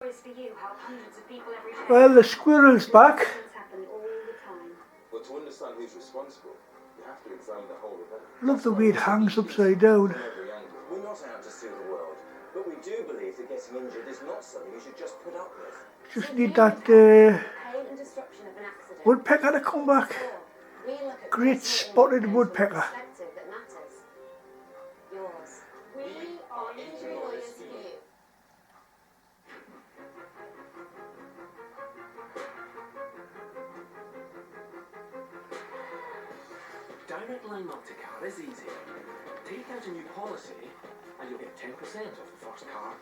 For you, how hundreds of people every day. Well, the squirrel's back. Happen all the time. But to understand who's responsible, you have to examine the whole event. Love the way it hangs upside down. From every angle. We're not out to sue the world, but we do believe that getting injured is not something you should just put up with. Just need that Pain and disruption of an accident. woodpecker to come back. We look at Great spotted woodpecker. perspective that matters. Yours. We are injury lawyers to you. Direct Line Multicar is easy. Take out a new policy and you'll get 10% off the first car.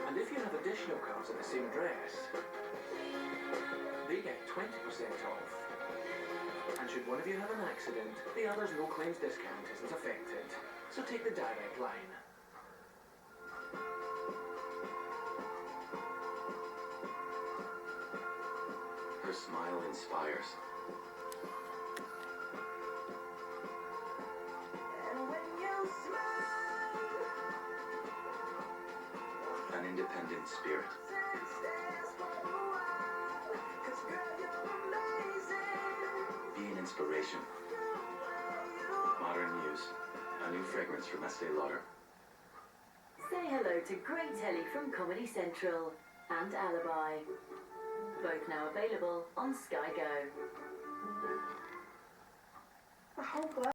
And if you have additional cars at the same address, they get 20% off. And should one of you have an accident, the other's no claims discount isn't affected. So take the Direct Line. Her smile inspires. An independent spirit. Be an inspiration. Modern Muse. A new fragrance from Estee Lauder. Say hello to great telly from Comedy Central and Alibi. Both now available on Sky Go.